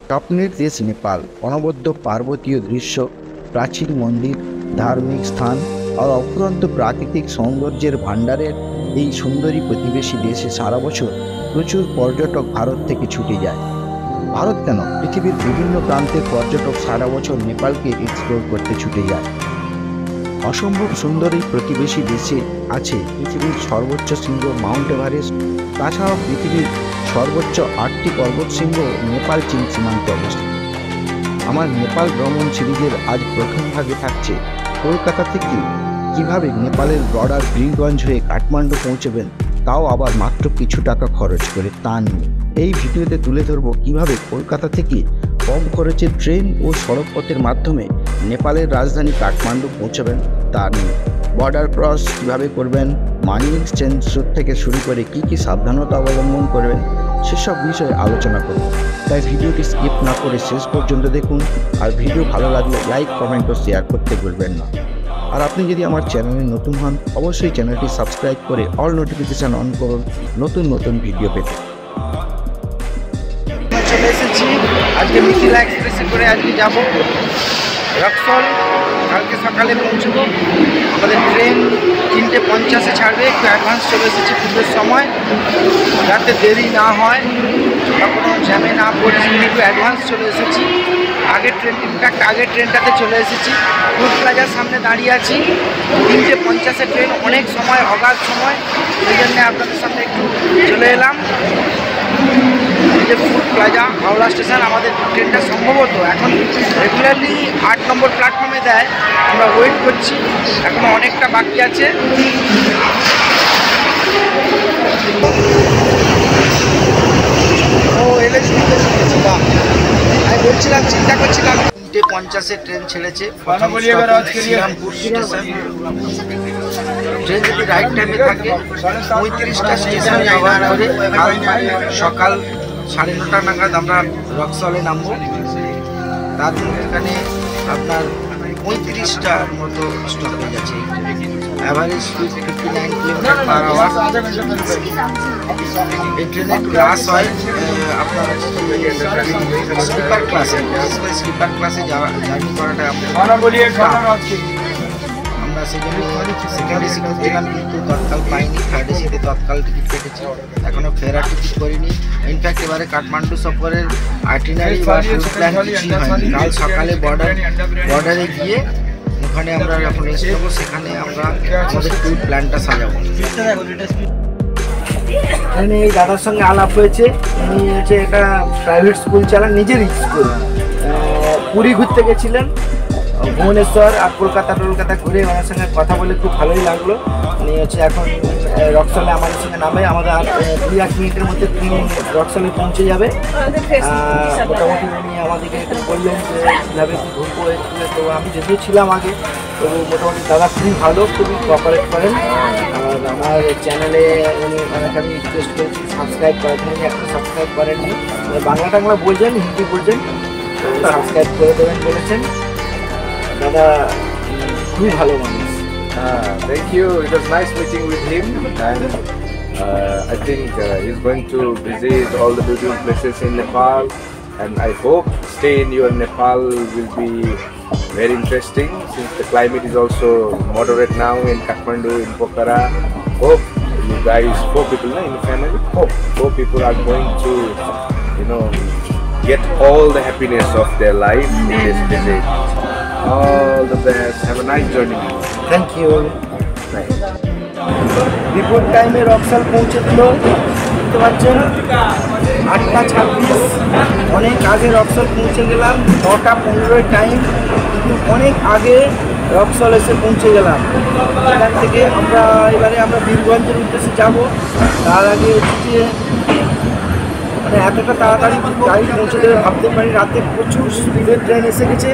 স্বপ্নের দেশ নেপাল, অনবদ্য পার্বতীয় দৃশ্য, প্রাচীন মন্দির, ধার্মিক স্থান আর অফুরন্ত প্রাকৃতিক সৌন্দর্যের ভাণ্ডারের এই সুন্দরী প্রতিবেশী দেশে সারা বছর প্রচুর পর্যটক ভারত থেকে ছুটে যায়। ভারত কেন, পৃথিবীর বিভিন্ন প্রান্তের পর্যটক সারা বছর নেপালকে এক্সপ্লোর করতে ছুটে যায়। অসম্ভব সুন্দর এই প্রতিবেশী দেশে আছে পৃথিবীর সর্বোচ্চ শৃঙ্গ মাউন্ট এভারেস্ট, তাছাড়াও পৃথিবীর সর্বোচ্চ 8টি পর্বত শৃঙ্গ নেপাল চীন সীমান্তে অবস্থিত। আমার নেপাল ভ্রমণ সিরিজের আজ প্রথম ভাগে থাকছে কলকাতা থেকে কিভাবে নেপালের বর্ডার বীরগঞ্জ হয়ে কাঠমান্ডু পৌঁছবেন, তাও আবার মাত্র কিছু টাকা খরচ করে তা নিয়ে। এই ভিডিওতে তুলে ধরব কিভাবে কলকাতা থেকে কম খরচে ট্রেন ও সড়কপথের মাধ্যমে নেপালের রাজধানী কাঠমান্ডু পৌঁছবেন তা নিয়ে। বর্ডার ক্রস কীভাবে করবেন, মানি এক্সচেঞ্জ থেকে শুরু করে কী কী সাবধানতা অবলম্বন করবেন, সেসব বিষয়ে আলোচনা করব। তাই ভিডিওটি স্কিপ না করে শেষ পর্যন্ত দেখুন। আর ভিডিও ভালো লাগলে লাইক, কমেন্ট ও শেয়ার করতে ভুলবেন না। আর আপনি যদি আমার চ্যানেলে নতুন হন, অবশ্যই চ্যানেলটি সাবস্ক্রাইব করে অল নোটিফিকেশান অন করুন নতুন নতুন ভিডিও পেতে। চলে এসেছি আজকে মিথিলা এক্সপ্রেসে করে আজকে যাব রক্সল। কালকে সকালে পৌঁছবো। আমাদের ট্রেন 3:50 ছাড়বে। একটু অ্যাডভান্স চলে এসেছি পুজোর সময়, যাতে দেরি না হয় বা কোনো জ্যামে না পড়ি, একটু অ্যাডভান্স চলে এসেছি। আগের ট্রেন, ইনফ্যাক্ট আগের ট্রেনটাতে চলে এসেছি। ফুড প্লাজার সামনে দাঁড়িয়ে আছি। 3:50 ট্রেন, অনেক সময়, অগাধ সময়, এই জন্যে আপনাদের সামনে একটু চলে এলাম। এই যে ফুড প্লাজা হাওড়া স্টেশন, আমাদের ট্রেনটা সম্ভবত এখন রেগুলারলি 8 নম্বর প্ল্যাটফর্মে দেয়। আমরা ওয়েট করছি, এখনো অনেকটা বাকি আছে। ও এলএসি বাহ, আমি বলছিলাম, চিন্তা করছিলাম 3:50 ট্রেন ছেড়েছে। শ্রীরামপুর স্টেশন। ট্রেন যদি রাইট টাইমে থাকে 35টা স্টেশন যাওয়ার পরে সকাল 9:30 নাগাদ আমরা রক্সলে নামবো। তার এখানে আপনার 35টার মতো স্টপ হয়ে যাচ্ছে। Average speed 59 কিলোমিটার/আওয়ার। এই ট্রেনের ক্লাস হয় আপনার স্লিপার ক্লাসে। স্লিপার ক্লাসে জার্নি করাটা আমরা সেজন্য সেকেন্ড এসি খুঁজছিলাম, কিন্তু তৎকাল পাইনি। থার্ড এসিতে তৎকাল টিকিট কেটেছি, এখনও ফেরার টিকিট করিনি। ইনফ্যাক্ট এবারে কাঠমান্ডু সফরের আইটিনারি বা ট্যুর প্ল্যান কিছুই হয়নি। কাল সকালে বর্ডারে গিয়ে ওখানে আমরা যখন রেস্ট নেবো, সেখানে আমরা আমাদের ট্যুর প্ল্যানটা সাজাবো। এখানে এই দাদার সঙ্গে আলাপ হয়েছে। উনি হচ্ছে একটা প্রাইভেট স্কুল চালান, নিজেরই স্কুল। পুরী ঘুরতে গেছিলেন, ভুবনেশ্বর আর কলকাতা ঘুরে ওনার সঙ্গে কথা বলে খুব ভালোই লাগলো। উনি হচ্ছে এখন রক্সলে আমাদের সঙ্গে নামে। আমাদের 2-1 মিনিটের মধ্যে তিনি রক্সলে পৌঁছে যাবে। মোটামুটি উনি আমাদেরকে বললেন যে কীভাবে ঘুরবো। তো আমি যদিও ছিলাম আগে, তো মোটামুটি দাদা খুবই ভালো, খুবই কোঅপারেট করেন। আর আমার চ্যানেলে উনি অনেক, আমি রিকোয়েস্ট করেছি সাবস্ক্রাইব করার জন্য, একটা সাবস্ক্রাইব করেননি। বাংলা টাংলা বলছেন, হিন্দি বলছেন, তো সাবস্ক্রাইব করে দেবেন বলেছেন। দাদা খুবই ভালো মানুষ। Thank you. It was nice meeting with him, and I think he's going to visit all the beautiful places in Nepal, and I hope stay in your Nepal will be very interesting, since the climate is also moderate now in Kathmandu, in Pokhara. Hope you guys, 4 people in the family, hope 4 people are going to, get all the happiness of their life in this visit. All the best. Have a nice journey. Thank you. বিপুল টাইমে রক্সল পৌঁছে দিল, বুঝতে পারছেন, 8:26। অনেক আগে রক্সল পৌঁছে গেলাম। 9:15 টাইম, কিন্তু অনেক আগে রক্সল এসে পৌঁছে গেলাম। সেখান থেকে এবারে আমরা বীরগঞ্জের উদ্দেশ্যে যাব। তার আগে হচ্ছে মানে এতটা তাড়াতাড়ি গাড়ি পৌঁছে দেবে ভাবতে পারি। রাতে প্রচুর স্পিডের ট্রেন এসে গেছে।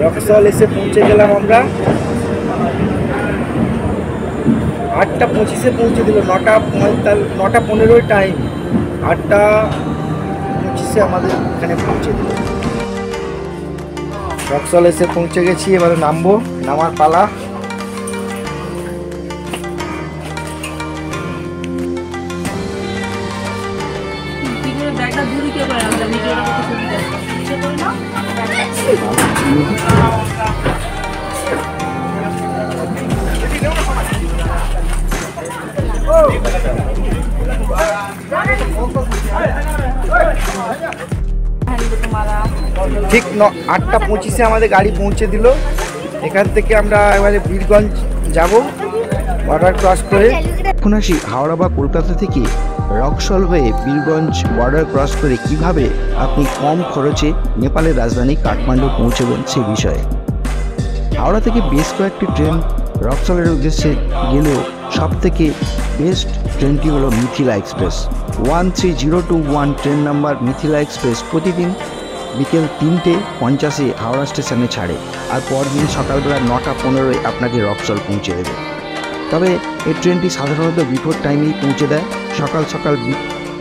রক্সল এসে পৌঁছে গেলাম আমরা। 8:25 পৌঁছে দিল। 9:15 টাইম, 8:25 আমাদের এখানে পৌঁছে দিল। রক্সল এসে পৌঁছে গেছি, এবারে নামবো, নামার পালা। ক্যামেরাটা দূরে কে করে রাখলাম ভিডিওটা কত সুবিধা ইচ্ছে করে না ঠিক 8:25 আমাদের গাড়ি পৌঁছে দিল। এখান থেকে আমরা এবারে বীরগঞ্জ যাব বর্ডার ক্রস করে। এখন আসি হাওড়া বা কলকাতা থেকে রক্সল হয়ে বীরগঞ্জ বর্ডার ক্রস করে কিভাবে আপনি কম খরচে নেপালের রাজধানী কাঠমান্ডু পৌঁছবেন সে বিষয়ে। হাওড়া থেকে বেশ কয়েকটি ট্রেন রক্সলের উদ্দেশ্যে গেলেও সব থেকে বেস্ট ট্রেনটি হলো Mithila express 13021 train number Mithila express প্রতিদিন বিকেল 3:50 হাওড়া স্টেশনে ছাড়ে আর পরদিন সকালবেলা 9:15 আপনাকে রক্সল পৌঁছে দেবে। তবে এই ট্রেনটি সাধারণত বিফোর টাইমেই পৌঁছে দেয়, সকাল সকাল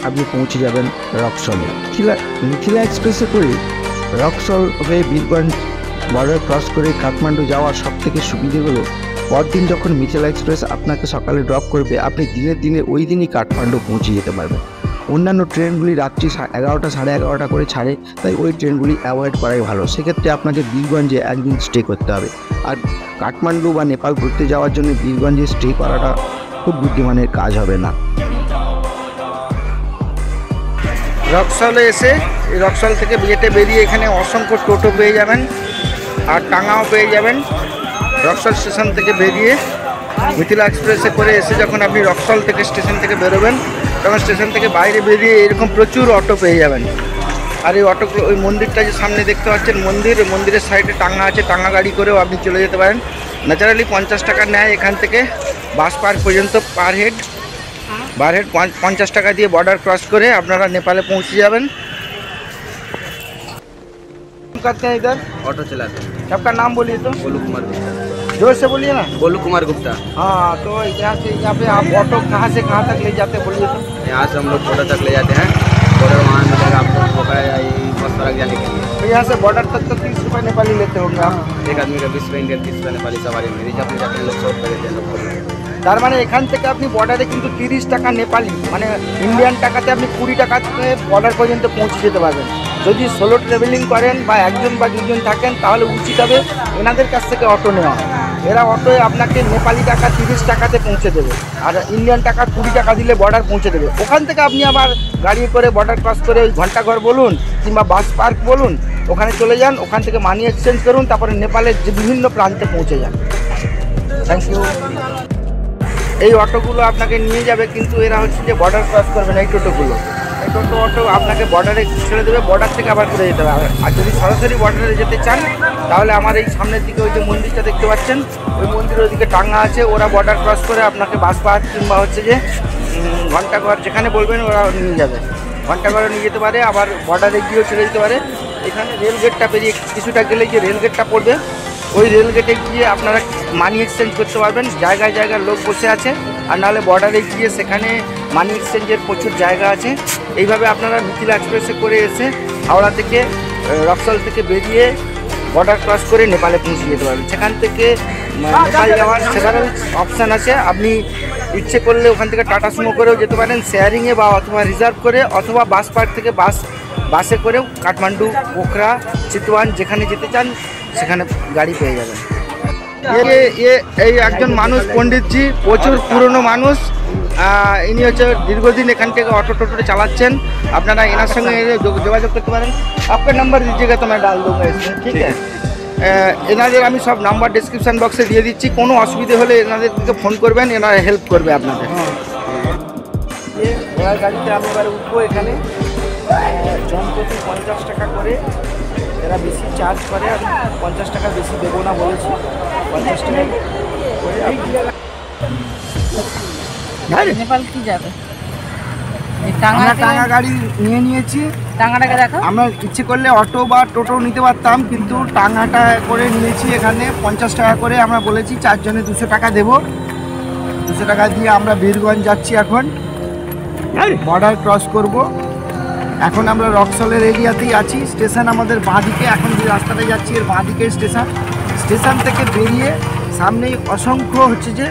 আপনি পৌঁছে যাবেন রক্সলে। মিথিলা এক্সপ্রেসে করে রক্সল হয়ে বীরগঞ্জ বর্ডার ক্রস করে কাঠমান্ডু যাওয়ার সব থেকে সুবিধে হলো পরদিন যখন মিথিলা এক্সপ্রেস আপনাকে সকালে ড্রপ করবে আপনি দিনে ওই দিনই কাঠমান্ডু পৌঁছে যেতে পারবেন। অন্যান্য ট্রেনগুলি রাত্রি 11টা 11:30 করে ছাড়ে, তাই ওই ট্রেনগুলি অ্যাভয়েড করাই ভালো। সেক্ষেত্রে আপনাকে বীরগঞ্জে একদিন স্টে করতে হবে, আর কাঠমান্ডু বা নেপাল ঘুরতে যাওয়ার জন্য বীরগঞ্জে স্টে করাটা খুব বুদ্ধিমানের কাজ হবে না। রক্সলে এসে রক্সল থেকে বিয়েটে বেরিয়ে এখানে অসংখ্য টোটো পেয়ে যাবেন আর টাঙাও পেয়ে যাবেন। রক্সল স্টেশন থেকে বেরিয়ে মিথিলা এক্সপ্রেসে করে এসে যখন আপনি রক্সল থেকে স্টেশন থেকে বেরোবেন তখন স্টেশন থেকে বাইরে বেরিয়ে এরকম প্রচুর অটো পেয়ে যাবেন। আর এই অটোগুলো ওই মন্দিরটা যে সামনে দেখতে পাচ্ছেন মন্দিরের সাইডে টাঙা আছে, টাঙা গাড়ি করেও আপনি চলে যেতে পারেন। ন্যাচারালি 50 টাকা নেয় এখান থেকে বাস পার্ক পর্যন্ত পার হেড 50 টাকা দিয়ে बॉर्डर क्रॉस করে আপনারা নেপালে পৌঁছে যাবেন। करते हैं इधर ऑटो चलाते हैं। सबका नाम बोलिए तो। गोलू कुमार गुप्ता। जोर से बोलिए ना। गोलू कुमार गुप्ता। हाँ, तो यहाँ पे आप ऑटो कहाँ से कहाँ तक ले जाते हैं बोलिए तो। यहाँ से हम लोग बॉर्डर तक ले जाते हैं, बॉर्डर वहाँ मिलेगा आपको होगा बस फर्क जाने के लिए। तो यहाँ से बॉर्डर तक तो 30 रुपये नेपाली लेते होंगे आप। एक आदमी का 20 रुपये इंडियन 30 रुपये नेपाली सवारी में रिजर्व में जाते हैं लोग 100 रुपये देते हैं लोग। তার মানে এখান থেকে আপনি বর্ডারে কিন্তু 30 টাকা নেপালি মানে ইন্ডিয়ান টাকাতে আপনি 20 টাকাতে বর্ডার পর্যন্ত পৌঁছে যেতে পারবেন। যদি সোলো ট্রাভেলিং করেন বা একজন বা দুজন থাকেন তাহলে উচিত হবে এনাদের কাছ থেকে অটো নেওয়া। এরা অটোয় আপনাকে নেপালি টাকা 30 টাকাতে পৌঁছে দেবে আর ইন্ডিয়ান টাকা 20 টাকা দিলে বর্ডার পৌঁছে দেবে। ওখান থেকে আপনি আবার গাড়ি করে বর্ডার ক্রস করে ওই ঘন্টাঘর বলুন কিংবা বাস পার্ক বলুন ওখানে চলে যান, ওখান থেকে মানি এক্সচেঞ্জ করুন, তারপরে নেপালের যে বিভিন্ন প্রান্তে পৌঁছে যান। Thank you. এই অটোগুলো আপনাকে নিয়ে যাবে কিন্তু এরা হচ্ছে যে বর্ডার ক্রস করবে না। এই টোটোগুলো এই অটো আপনাকে বর্ডারে ছেড়ে দেবে, বর্ডার থেকে আবার করে যেতে হবে। আর যদি সরাসরি বর্ডারে যেতে চান তাহলে আমার এই সামনের দিকে ওই যে মন্দিরটা দেখতে পাচ্ছেন ওই মন্দিরের ওইদিকে টাঙ্গা আছে, ওরা বর্ডার ক্রস করে আপনাকে বাস পার্ক কিংবা হচ্ছে যে ঘন্টাঘর যেখানে বলবেন ওরা নিয়ে যাবে। ঘন্টাঘরে নিয়ে যেতে পারে, আবার বর্ডারে গিয়েও ছেড়ে দিতে পারে। এখানে রেল গেটটা পেরিয়ে কিছুটা গেলে যে রেল গেটটা পড়বে ওই রেল গেটে গিয়ে আপনারা মানি এক্সচেঞ্জ করতে পারবেন। জায়গায় জায়গায় লোক বসে আছে, আর নাহলে বর্ডারে গিয়ে সেখানে মানি এক্সচেঞ্জের প্রচুর জায়গা আছে। এইভাবে আপনারা মিথিলা এক্সপ্রেসে করে এসে হাওড়া থেকে রক্সল থেকে বেরিয়ে বর্ডার ক্রস করে নেপালে পৌঁছে যেতে পারবেন। সেখান থেকে নেপাল যাওয়ার সেভারেল অপশান আছে। আপনি ইচ্ছে করলে ওখান থেকে টাটা সুমো করেও যেতে পারেন শেয়ারিংয়ে বা অথবা রিজার্ভ করে, অথবা বাস পার্ক থেকে বাসে করেও কাঠমান্ডু, পোখরা, চিতওয়ান যেখানে যেতে চান সেখানে গাড়ি পেয়ে যাবেন। এই একজন মানুষ পণ্ডিতজি, প্রচুর পুরনো মানুষ, ইনি হচ্ছে দীর্ঘদিন এখান থেকে অটো টোটো চালাচ্ছেন। আপনারা এনার সঙ্গে যোগাযোগ করতে পারেন। আপনার নাম্বার দিজিয়েগা তো मैं डाल दूंगा इसमें, ঠিক আছে। এনাদের আমি সব নাম্বার ডিসক্রিপশন বক্সে দিয়ে দিচ্ছি, কোনো অসুবিধে হলে এনাদেরকে ফোন করবেন, এনারা হেল্প করবে আপনাদের। ঘোড়ার গাড়িতে আমি এবারে উঠবো। এখানে জনপ্রতি 50 টাকা করে, এরা বেশি চার্জ করে, আমি 50 টাকা বেশি দেবো না বলেছি, 50 টাকা করে। নেপাল কি যাবে? আমরা টাঙ্গা গাড়ি নিয়ে নিয়েছি। টাঙ্গাটাকে দেখো। আমরা ইচ্ছে করলে অটো বা টোটো নিতে পারতাম, কিন্তু টাঙ্গাটা করে নিয়েছি। এখানে 50 টাকা করে আমরা বলেছি, 4 জনে 200 টাকা দেবো। 200 টাকা দিয়ে আমরা বীরগঞ্জ যাচ্ছি। এখন বর্ডার ক্রস করব। এখন আমরা রক্সলের এরিয়াতেই আছি। স্টেশন আমাদের বাঁদিকে, এখন যে রাস্তাটা যাচ্ছি এর বাঁদিকে স্টেশন। স্টেশন থেকে বেরিয়ে সামনেই অসংখ্য হচ্ছে যে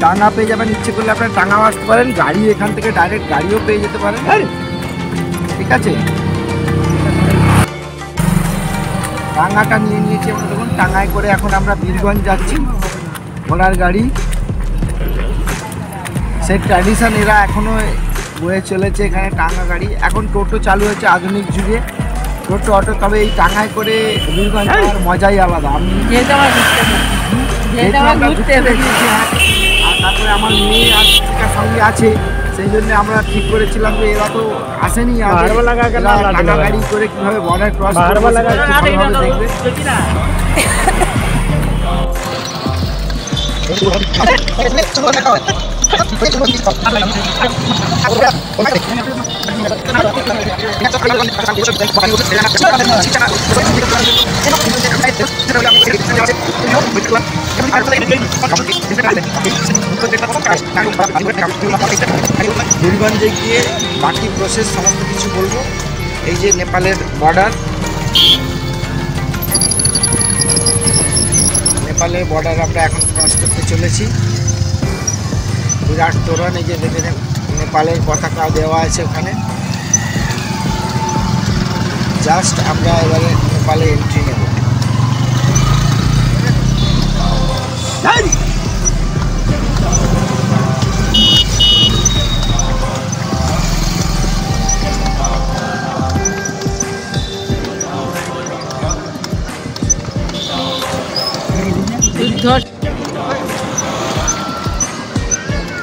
টাঙ্গা পেয়ে যাবেন। ইচ্ছে করলে আপনারা টাঙ্গাও আসতে পারেন, গাড়ি এখান থেকে ডাইরেক্ট গাড়িও পেয়ে যেতে পারেন। ঠিক আছে। টাঙ্গাটা নিয়ে নিয়েছি আমরা, দেখুন টাঙ্গায় করে এখন আমরা বীরগঞ্জ যাচ্ছি, ঘোড়ার গাড়ি। সেই ট্র্যাডিশন এরা এখনও বয়ে চলেছে এখানে টাঙ্গা গাড়ি। এখন টোটো চালু হয়েছে আধুনিক যুগে, টোটো অটো, তবে এই টাঙ্গায় করে বীরগঞ্জ যাওয়ার মজাই আলাদা। আমি যেহেতু আমার ঘুরতে হবে। যেহেতু আমার ঘুরতে হবে। আর তারপরে আমার মেয়ে আর শিক্ষার সঙ্গে আছে, সেই জন্য আমরা ঠিক করেছিলাম যে এরা তো আসেনি, টাঙ্গা গাড়ি করে কীভাবে বর্ডার ক্রস দেখবে। বীরগঞ্জে গিয়ে বাকি প্রসেস সমস্ত কিছু বলবো। এই যে নেপালের বর্ডার, নেপালের বর্ডার আমরা এখন ক্রস করতে চলেছি। বিরাট তোরণ, এই যে দেখে নেপালের পতাকা দেওয়া আছে ওখানে। জাস্ট আমরা এবারে নেপালে এন্ট্রি নেব।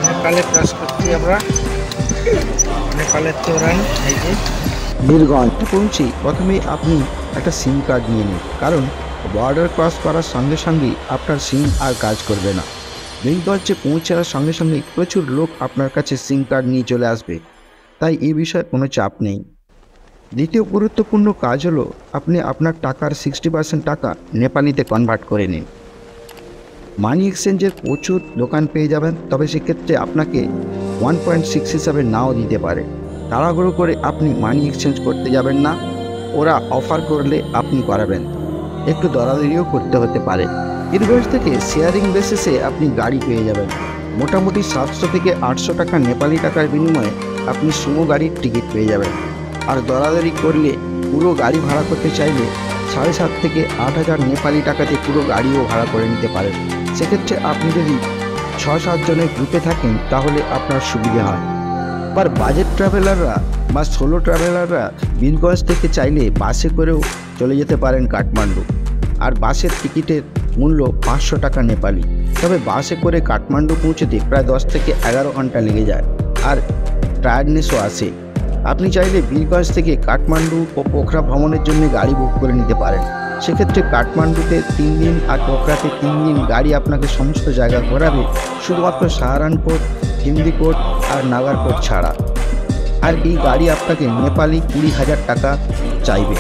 নেপালে ক্রস করছি আমরা, নেপালের তোরণ। এই যে বীরগঞ্জ পৌঁছে প্রথমে আপনি একটা সিম কার্ড নিয়ে নিন, কারণ বর্ডার ক্রস করার সঙ্গে সঙ্গেই আপনার সিম আর কাজ করবে না। বীরগঞ্জে পৌঁছার সঙ্গে সঙ্গে প্রচুর লোক আপনার কাছে সিম কার্ড নিয়ে চলে আসবে, তাই এই বিষয়ে কোনো চাপ নেই। দ্বিতীয় গুরুত্বপূর্ণ কাজ হলো আপনি আপনার টাকার 60% টাকা নেপালিতে কনভার্ট করে নিন। মানি এক্সচেঞ্জের প্রচুর দোকান পেয়ে যাবেন, তবে সেক্ষেত্রে আপনাকে 1.6 হিসাবে নাও দিতে পারে। তাড়াহুড়ো করে আপনি মানি এক্সচেঞ্জ করতে যাবেন না, ওরা অফার করলে আপনি করাবেন, একটু দরাদরিও করতে হতে পারে। বীরগঞ্জ থেকে শেয়ারিং বেসিসে আপনি গাড়ি পেয়ে যাবেন। মোটামুটি 700 থেকে 800 টাকা নেপালি টাকার বিনিময়ে আপনি সুমো গাড়ির টিকিট পেয়ে যাবেন। আর দরাদরি করলে পুরো গাড়ি ভাড়া করতে চাইলে 7,500 থেকে 8,000 নেপালি টাকাতে পুরো গাড়িও ভাড়া করে নিতে পারেন। সেক্ষেত্রে আপনি যদি 6-7 জনের গ্রুপে থাকেন তাহলে আপনার সুবিধা হয়। আবার বাজেট ট্রাভেলাররা বা সোলো ট্রাভেলাররা বীরগঞ্জ থেকে চাইলে বাসে করেও চলে যেতে পারেন কাঠমান্ডু। আর বাসের টিকিটের মূল্য 500 টাকা নেপালি। তবে বাসে করে কাঠমান্ডু পৌঁছতে প্রায় 10 থেকে 11 ঘন্টা লেগে যায়, আর টায়ার্ডনেসও আসে। আপনি চাইলে বীরগঞ্জ থেকে কাঠমান্ডু ও পোখরা ভ্রমণের জন্য গাড়ি বুক করে নিতে পারেন। সেক্ষেত্রে কাঠমান্ডুতে 3 দিন আর পোখরাতে 3 দিন গাড়ি আপনাকে সমস্ত জায়গা ঘোরাবে, শুধুমাত্র সাহারানপুর, হিন্দিকোট আর নাগারকোট ছাড়া। আর এই গাড়ি আপনাকে নেপালি 20,000 টাকা চাইবে।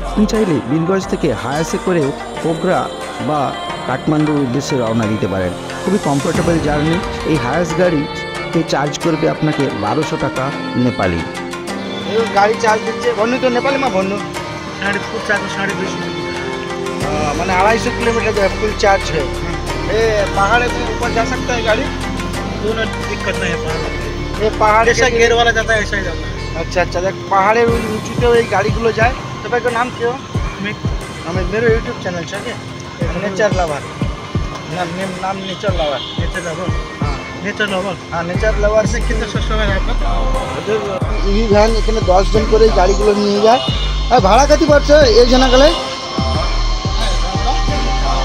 আপনি চাইলে বীরগঞ্জ থেকে হায়াসে করেও পোখরা বা কাঠমান্ডুর উদ্দেশ্যে রওনা দিতে পারেন। খুবই কমফোর্টেবল জার্নি। এই হায়াস গাড়িতে চার্জ করবে আপনাকে 1200 টাকা নেপালি। গাড়ি চার্জ দিচ্ছে বন্ধু তো নেপালি মা বন্ধু 250 মানে 250 किलोमीटर जो फुल चार्ज है। ये पहाड़ के ऊपर जा सकता है गाड़ी? दोनों दिक्कत नहीं है पहाड़ ये पहाड़ जैसा गेयर वाला जाता है ऐसा ही जाता है। अच्छा अच्छा, देख পাহাড়ের উঁচুতেও এই গাড়িগুলো যায়। তোমার নাম কি? আমি मेरे YouTube चैनल चाहिए नेचर लवर, नाम नेचर लवर। नेचर लवर, हाँ नेचर लवर, हाँ नेचर लवर से कितना सस्ता है आपका? ইভি ভ্যান এখানে 10 জন করে এই গাড়িগুলো নিয়ে যায়। আর ভাড়া কত পড়ছে এই जना গেলে?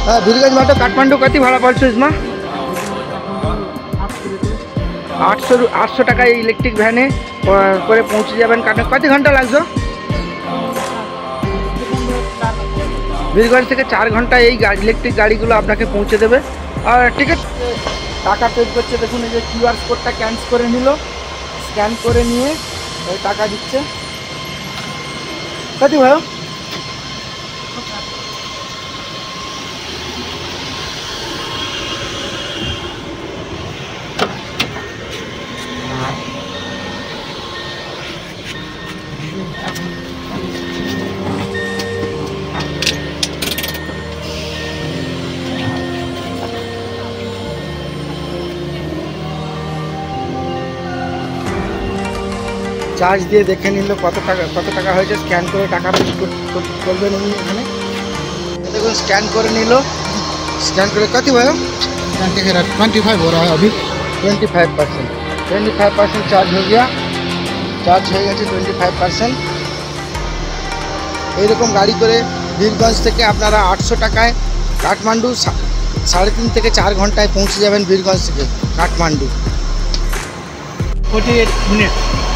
হ্যাঁ বীরগঞ্জ মাটো কাঠমান্ডু কত ভাড়া পড়ছে ইসমা? 800 টাকা এই ইলেকট্রিক ভ্যানে করে পৌঁছে যাবেন। কত ঘন্টা লাগছে? বীরগঞ্জ থেকে 4 ঘন্টা এই ইলেকট্রিক গাড়িগুলো আপনাকে পৌঁছে দেবে। আর টিকিট টাকা পে করছে, দেখুন এই যে কিউআর কোডটা স্ক্যান করে নিয়ে ওই টাকা দিচ্ছে। কত ভাই? চার্জ দিয়ে দেখে নিল কত টাকা হয়েছে, স্ক্যান করে টাকা পে করবেন উনি এখানে। দেখুন স্ক্যান করে নিল, स्कैन करे कति भयो 25 हो रहा है अभी। 25% चार्ज हो गया, चार्ज हो गया 25%। এইরকম গাড়ি করে বীরগঞ্জ থেকে আপনারা 800 টাকায় কাঠমান্ডু 3.5 থেকে 4 ঘন্টায় পৌঁছে যাবেন বীরগঞ্জ থেকে কাঠমান্ডু। 48 मिनट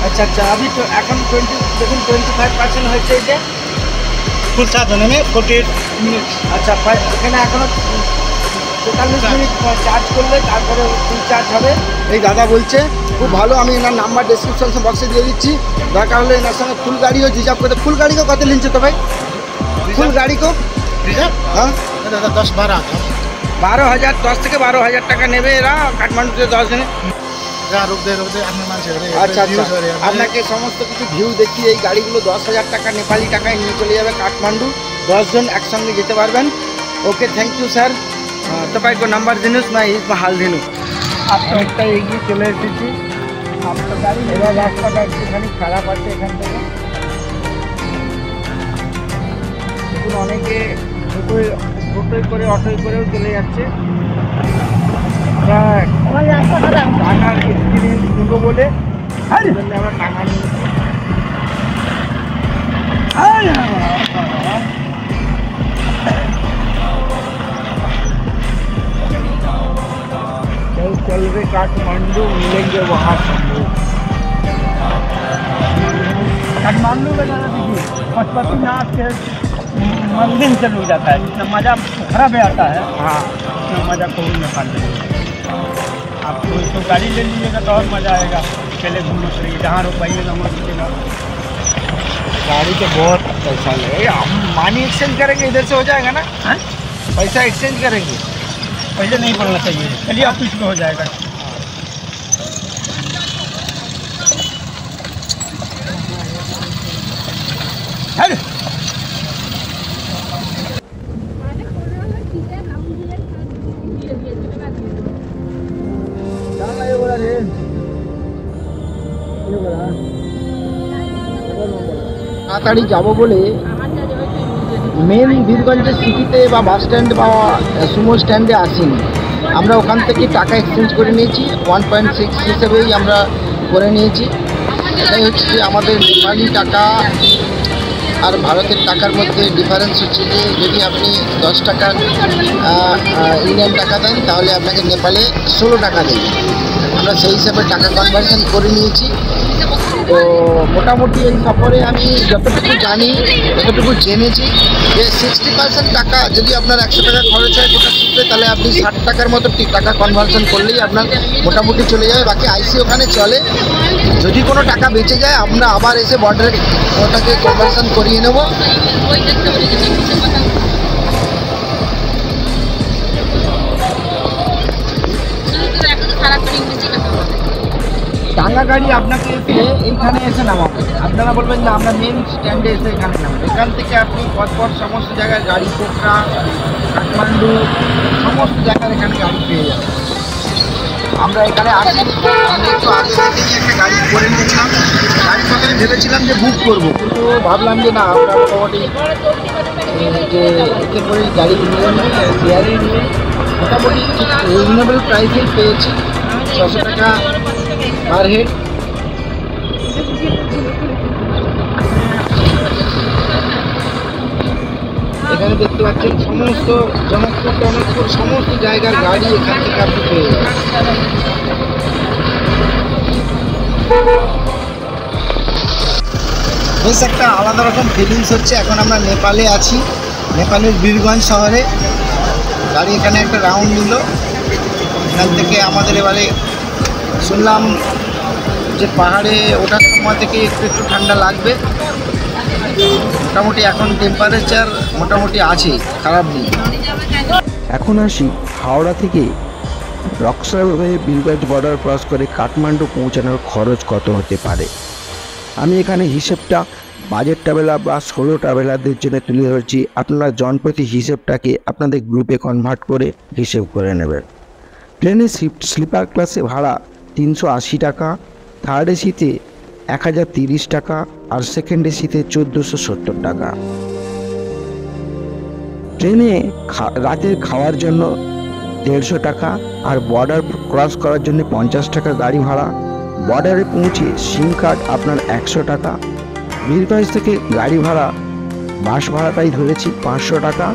अच्छा अच्छा, अभी तो এখন 25% হয়েছে এটা फुल चार्ज होने में 48 मिनट। আচ্ছা এখানে এখনো 45 মিনিট চার্জ করলে তারপরে ফুল চার্জ হবে। এই দাদা বলছে খুব ভালো, আমি এনার নাম্বার ডেসক্রিপশন বক্সে দিয়ে দিচ্ছি, দরকার হলে এনার সঙ্গে ফুল গাড়িও রিজার্ভ করতে। ফুল গাড়ি को কত লিঞ্চে তো ভাই? ফুল গাড়ি को रिजर्व हाँ 10-12 12,000 10 থেকে 12,000 টাকা নেবে এরা কাঠমান্ডুতে 10 দিনে। जहाँ रुक दे अपने मान से আচ্ছা আচ্ছা, আপনাকে সমস্ত কিছু ভিউ দেখিয়ে এই গাড়িগুলো 10,000 টাকা নেপালি টাকায় নিয়ে চলে যাবে কাঠমান্ডু। 10 জন একসঙ্গে যেতে পারবেন। ওকে, থ্যাংক ইউ স্যার। तपाईँको নাম্বার দিনুস, मैं इसमा हाल दिनु। আপনার একটা এগিয়ে চলে এসেছি, আপনার গাড়ি এবার রাস্তাটা একটুখানি খারাপ আছে এখান থেকে। দেখুন অনেকে টোটোয় করে অটোয় করেও চলে যাচ্ছে। টাকার এক্সপিরিয়েন্স নেবো বলে আমরা টাকা নিয়ে चल रहे काठमांडू, मिलेंगे वहाँ शंभू। काठमांडू में जाना दीजिए, पशुपतिनाथ के मंदिर से मिल जाता है, जितना मज़ा पोखरा में आता है। हाँ, उतना मज़ा कोई नेपाल में नहीं। आपको तो गाड़ी ले लीजिएगा तो और मज़ा आएगा, पहले घूमना पड़ेगा, जहाँ रुकाइएगा वहाँ रुकेगा। गाड़ी तो बहुत पैसा लगेगा। हम मनी एक्सचेंज करेंगे, इधर से हो जाएगा ना? हाँ, पैसा एक्सचेंज करेंगे, पहले नहीं पड़ना चाहिए, चलिए ऑफिस में हो जाएगा। তাড়াতাড়ি যাবো বলে মেন বীরগঞ্জের সিটিতে বা বাস স্ট্যান্ড বা সুমো স্ট্যান্ডে আসিনি, আমরা ওখান থেকে টাকা এক্সচেঞ্জ করে নিয়েছি। 1.6 হিসেবেই আমরা করে নিয়েছি। এটাই হচ্ছে যে আমাদের নেপালি টাকা আর ভারতের টাকার মধ্যে ডিফারেন্স হচ্ছে যে যদি আপনি 10 টাকার ইন্ডিয়ান টাকা দেন তাহলে আপনাকে নেপালে 16 টাকা দেবে। আমরা সেই হিসাবে টাকা কনভার্সন করে নিয়েছি। তো মোটামুটি এই সফরে আমি যতটুকু জানি, যতটুকু জেনেছি যে 60% টাকা যদি আপনার 100 টাকা খরচ হয় গোটা ট্রিপে, তাহলে আপনি 60 টাকার মতো টাকা কনভার্সন করলেই আপনার মোটামুটি চলে যাবে। বাকি আইসি ওখানে চলে, যদি কোনো টাকা বেঁচে যায় আমরা আবার এসে বর্ডারে ওটাকে কনভার্সন করিয়ে নেব। টাঙ্গা গাড়ি আপনাকে এসে এইখানে এসে নামাবো, আপনারা বলবেন যে আমরা মেন স্ট্যান্ডে এসে এখানে নামাবো। এখান থেকে আপনি পরপর সমস্ত জায়গায় গাড়ি, পোখরা, কাঠমান্ডু সমস্ত জায়গার এখানে গাড়ি পেয়ে যাবেন। আমরা এখানে আসি, আমি একটু আগে থেকেই একটা গাড়ি করে নিয়েছিলাম। গাড়ি প্রথমে ভেবেছিলাম যে বুক করবো, কিন্তু ভাবলাম যে না, আমরা মোটামুটি যে এতে করে গাড়ি নিয়ে শেয়ারে নিয়ে মোটামুটি ঠিক রিজনেবল প্রাইসেই পেয়েছি। 600 টাকা পার হেড। এখানে দেখতে পাচ্ছেন সমস্ত জনকপুর টনকপুর সমস্ত জায়গার গাড়ি এখান থেকে আপনি পেয়ে যাবেন। বেশ একটা আলাদা রকম ফিলিংস হচ্ছে। এখন আমরা নেপালে আছি, নেপালের বীরগঞ্জ শহরে। গাড়ি এখানে একটা রাউন্ড নিল, এখান থেকে আমাদের এবারে শুনলাম যে পাহাড়ে ওঠার সময় থেকে একটু ঠান্ডা লাগবে। মোটামুটি এখন টেম্পারেচার মোটামুটি আছে, খারাপ নেই। এখন আসি হাওড়া থেকে রক্সা হয়ে বীরগঞ্জ বর্ডার ক্রস করে কাঠমান্ডু পৌঁছানোর খরচ কত হতে পারে। আমি এখানে হিসেবটা বাজেট ট্রাভেলার বা সোলো ট্রাভেলারদের জন্য তুলে ধরছি। আপনারা জনপ্রতি হিসেবটাকে আপনাদের গ্রুপে কনভার্ট করে হিসেব করে নেবেন। প্লেনে স্লিপার ক্লাসে ভাড়া 380 টাকা, থার্ড এসিতে 1030 টাকা, আর সেকেন্ড এসিতে 1470 টাকা। ট্রেনে রাতের খাওয়ার জন্য 150 টাকা, আর বর্ডার ক্রস করার জন্য 50 টাকা গাড়ি ভাড়া। বর্ডারে পৌঁছে সিম কার্ড আপনার 100 টাকা। বীরগঞ্জ থেকে গাড়ি ভাড়া, বাস ভাড়াটাই ধরেছি 500 টাকা।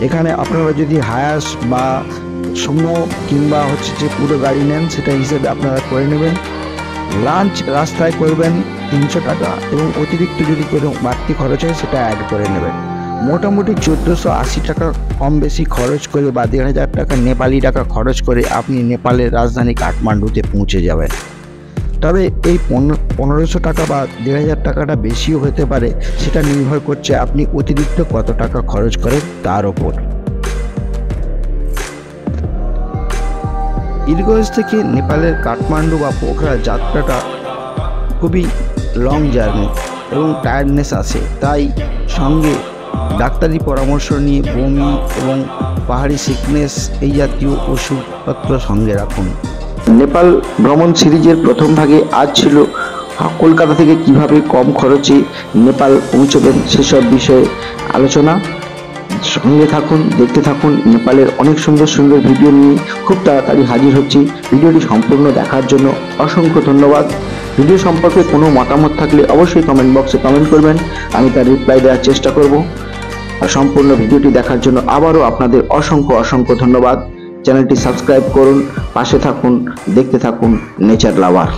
এখানে আপনারা যদি হায়াস বা সুমো কিংবা যে পুরো গাড়ি নেন সেটা হিসেবে আপনারা করে নেবেন। লাঞ্চ রাস্তায় করবেন 300 টাকা, এবং অতিরিক্ত যদি কোনো বাড়তি খরচ হয় সেটা অ্যাড করে নেবেন। মোটামুটি 1480 টাকা কম বেশি খরচ করে বা 1500 টাকা নেপালি টাকা খরচ করে আপনি নেপালের রাজধানী কাঠমান্ডুতে পৌঁছে যাবেন। তবে এই 1500 টাকা বা 1500 টাকাটা বেশিও হতে পারে, সেটা নির্ভর করছে আপনি অতিরিক্ত কত টাকা খরচ করেন তার ওপর। বীরগঞ্জ থেকে নেপালের কাঠমান্ডু বা পোখরা যাত্রাটা খুবই লং জার্নি এবং টায়ার্ডনেস আছে, তাই সঙ্গে ডাক্তারি পরামর্শ নিয়ে বমি এবং পাহাড়ি সিকনেস এই জাতীয় ওষুধপত্র সঙ্গে রাখুন। নেপাল ভ্রমণ সিরিজের প্রথম ভাগে আজ ছিল কলকাতা থেকে কিভাবে কম খরচে নেপাল পৌঁছবেন সেসব বিষয়ে আলোচনা। সঙ্গে থাকুন, দেখতে থাকুন। নেপালের অনেক সুন্দর সুন্দর ভিডিও নিয়ে খুব তাড়াতাড়ি হাজির হচ্ছি। ভিডিওটি সম্পূর্ণ দেখার জন্য অসংখ্য ধন্যবাদ। ভিডিও সম্পর্কে কোনো মতামত থাকলে অবশ্যই কমেন্ট বক্সে কমেন্ট করবেন, আমি তার রিপ্লাই দেওয়ার চেষ্টা করব। আর সম্পূর্ণ ভিডিওটি দেখার জন্য আবারও আপনাদের অসংখ্য অসংখ্য ধন্যবাদ। চ্যানেলটি সাবস্ক্রাইব করুন, পাশে থাকুন, দেখতে থাকুন নেচার লাভার।